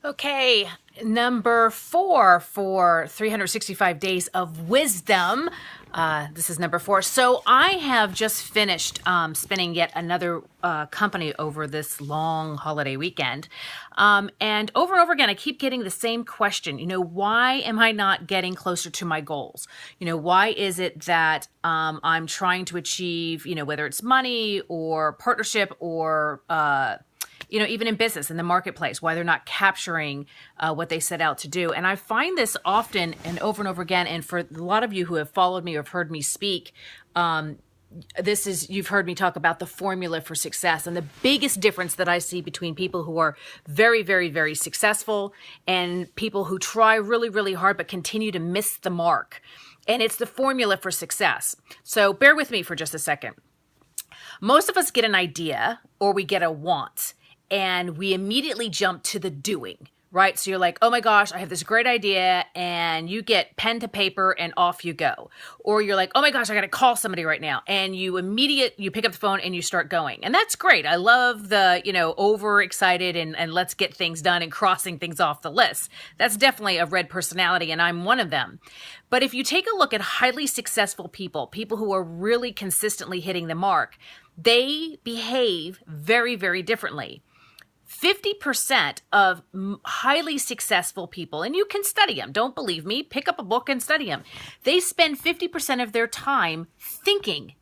Okay, number 4 for 365 days of wisdom. This is number 4. So I have just finished spinning yet another company over this long holiday weekend. And over again, I keep getting the same question. Why am I not getting closer to my goals? Why is it that I'm trying to achieve, whether it's money or partnership or even in business, in the marketplace, why they're not capturing what they set out to do. And I find this often and over again. And for a lot of you who have followed me or have heard me speak, you've heard me talk about the formula for success. And the biggest difference that I see between people who are very, very, very successful and people who try really, really hard but continue to miss the mark. And it's the formula for success. So bear with me for just a second. Most of us get an idea or we get a want, and we immediately jump to the doing, right? So you're like, oh my gosh, I have this great idea, and you get pen to paper and off you go. Or you're like, oh my gosh, I got to call somebody right now. And you pick up the phone and you start going. And that's great. I love the, overexcited and let's get things done and crossing things off the list. That's definitely a red personality, and I'm one of them. But if you take a look at highly successful people who are really consistently hitting the mark, they behave very, very differently. 50% of highly successful people, and you can study them, don't believe me, pick up a book and study them. They spend 50% of their time thinking.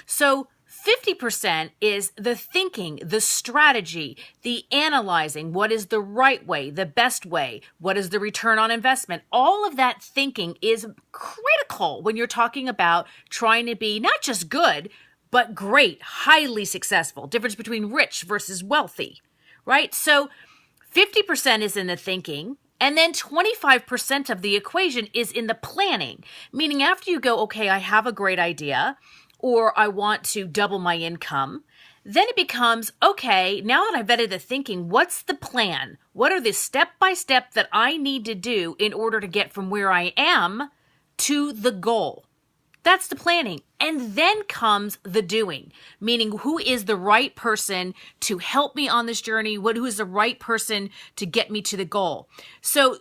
So 50% is the thinking, the strategy, the analyzing, what is the right way, the best way, what is the return on investment. All of that thinking is critical when you're talking about trying to be not just good, but great, highly successful. Difference between rich versus wealthy. Right? So 50% is in the thinking, and then 25% of the equation is in the planning. Meaning after you go, okay, I have a great idea, or I want to double my income, then it becomes, okay, now that I've vetted the thinking, what's the plan? What are the step-by-step that I need to do in order to get from where I am to the goal? That's the planning. And then comes the doing, meaning who is the right person to help me on this journey? Who is the right person to get me to the goal? So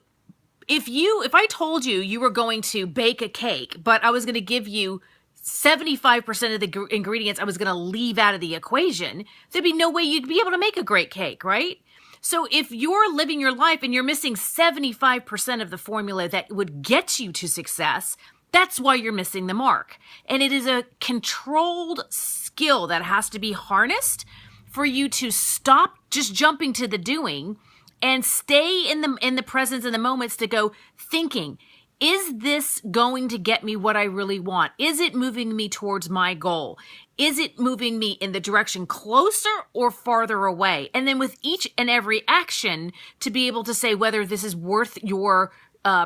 if I told you you were going to bake a cake, but I was going to give you 75% of the ingredients I was going to leave out of the equation, there'd be no way you'd be able to make a great cake, right? So if you're living your life and you're missing 75% of the formula that would get you to success, that's why you're missing the mark. And it is a controlled skill that has to be harnessed for you to stop just jumping to the doing and stay in the presence in the moments to go thinking, is this going to get me what I really want? Is it moving me towards my goal? Is it moving me in the direction closer or farther away? And then with each and every action to be able to say whether this is worth your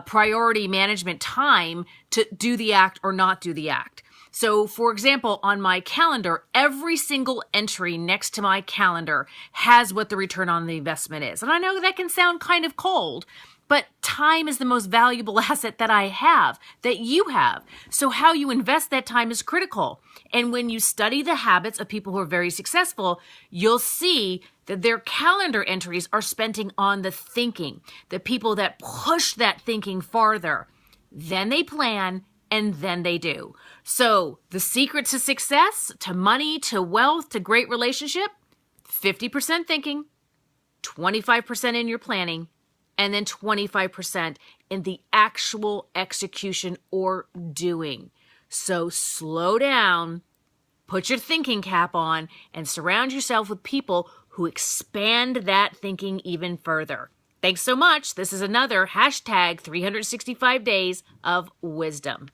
priority management time to do the act or not do the act. So for example, on my calendar, every single entry next to my calendar has what the return on the investment is. And I know that can sound kind of cold, but time is the most valuable asset that I have, that you have. So how you invest that time is critical. And when you study the habits of people who are very successful, you'll see that their calendar entries are spending on the thinking, the people that push that thinking farther. Then they plan, and then they do. So the secret to success, to money, to wealth, to great relationship, 50% thinking, 25% in your planning, and then 25% in the actual execution or doing. So slow down, put your thinking cap on, and surround yourself with people who expand that thinking even further. Thanks so much. This is another #365 days of wisdom.